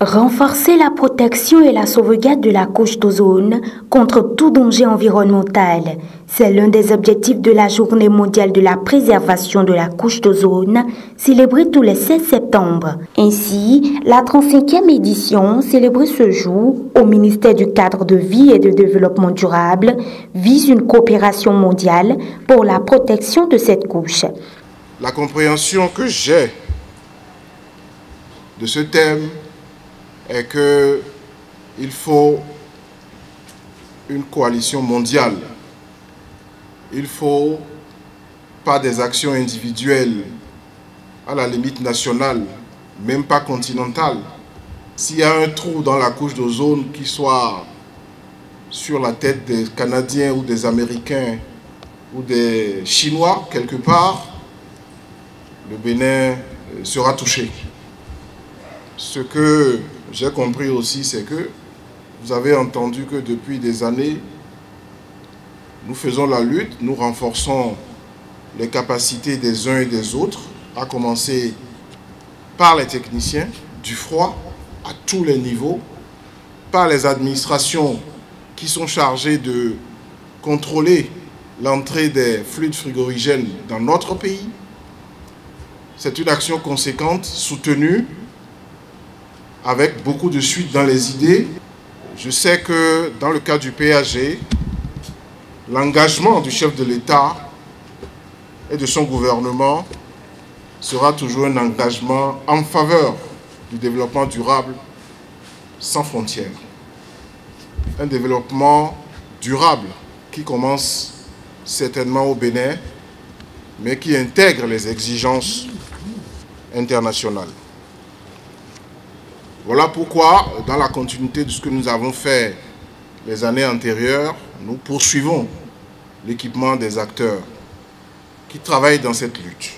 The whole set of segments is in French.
Renforcer la protection et la sauvegarde de la couche d'ozone contre tout danger environnemental, c'est l'un des objectifs de la Journée mondiale de la préservation de la couche d'ozone, célébrée tous les 16 septembre. Ainsi, la 35e édition, célébrée ce jour au ministère du Cadre de Vie et de Développement durable, vise une coopération mondiale pour la protection de cette couche. La compréhension que j'ai de ce thème est qu'il faut une coalition mondiale. Il faut pas des actions individuelles, à la limite nationale, même pas continentale. S'il y a un trou dans la couche d'ozone qui soit sur la tête des Canadiens ou des Américains ou des Chinois, quelque part, le Bénin sera touché. Ce que j'ai compris aussi, c'est que vous avez entendu que depuis des années, nous faisons la lutte, nous renforçons les capacités des uns et des autres, à commencer par les techniciens du froid à tous les niveaux, par les administrations qui sont chargées de contrôler l'entrée des fluides frigorigènes dans notre pays. C'est une action conséquente, soutenue, avec beaucoup de suite dans les idées. Je sais que dans le cas du PAG, l'engagement du chef de l'État et de son gouvernement sera toujours un engagement en faveur du développement durable sans frontières. Un développement durable qui commence certainement au Bénin, mais qui intègre les exigences internationales. Voilà pourquoi, dans la continuité de ce que nous avons fait les années antérieures, nous poursuivons l'équipement des acteurs qui travaillent dans cette lutte.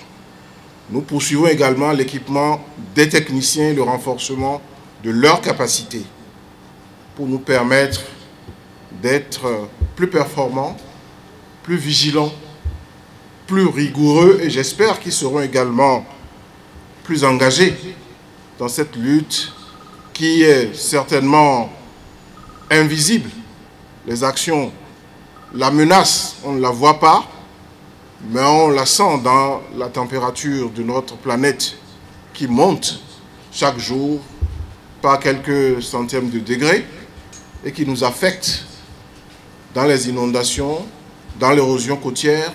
Nous poursuivons également l'équipement des techniciens et le renforcement de leurs capacités pour nous permettre d'être plus performants, plus vigilants, plus rigoureux et j'espère qu'ils seront également plus engagés dans cette lutte qui est certainement invisible. Les actions, la menace, on ne la voit pas, mais on la sent dans la température de notre planète qui monte chaque jour par quelques centièmes de degrés et qui nous affecte dans les inondations, dans l'érosion côtière,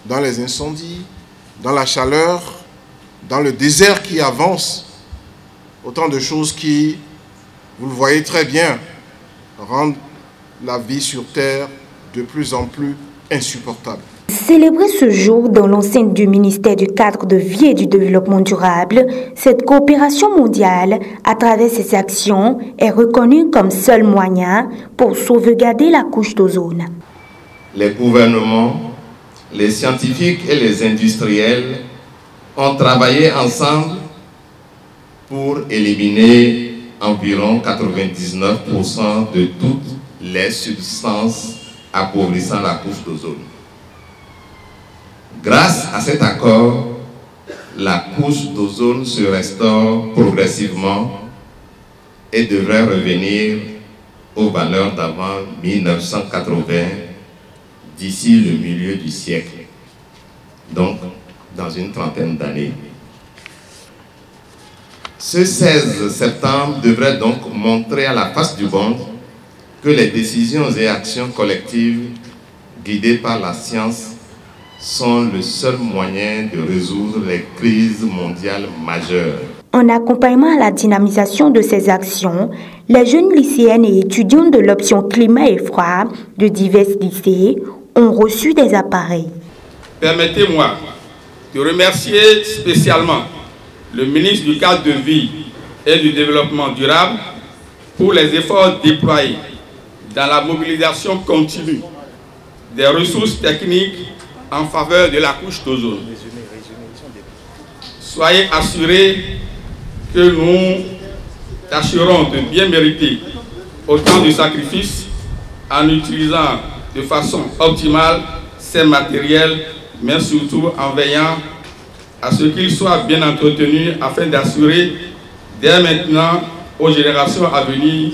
dans les incendies, dans la chaleur, dans le désert qui avance. Autant de choses qui, vous le voyez très bien, rendent la vie sur Terre de plus en plus insupportable. Célébrer ce jour dans l'enceinte du ministère du Cadre de Vie et du Développement durable, cette coopération mondiale, à travers ses actions, est reconnue comme seul moyen pour sauvegarder la couche d'ozone. Les gouvernements, les scientifiques et les industriels ont travaillé ensemble pour éliminer environ 99% de toutes les substances appauvrissant la couche d'ozone. Grâce à cet accord, la couche d'ozone se restaure progressivement et devrait revenir aux valeurs d'avant 1980 d'ici le milieu du siècle, donc dans une trentaine d'années. Ce 16 septembre devrait donc montrer à la face du monde que les décisions et actions collectives guidées par la science sont le seul moyen de résoudre les crises mondiales majeures. En accompagnement à la dynamisation de ces actions, les jeunes lycéennes et étudiants de l'option climat et froid de divers lycées ont reçu des appareils. Permettez-moi de remercier spécialement le ministre du Cadre de Vie et du Développement durable pour les efforts déployés dans la mobilisation continue des ressources techniques en faveur de la couche d'ozone. Soyez assurés que nous tâcherons de bien mériter autant de sacrifices en utilisant de façon optimale ces matériels, mais surtout en veillant à ce qu'ils soient bien entretenus afin d'assurer dès maintenant aux générations à venir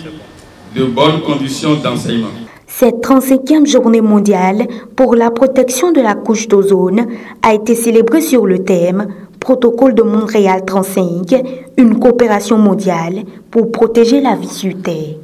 de bonnes conditions d'enseignement. Cette 35e journée mondiale pour la protection de la couche d'ozone a été célébrée sur le thème « Protocole de Montréal 35, une coopération mondiale pour protéger la vie sur Terre ».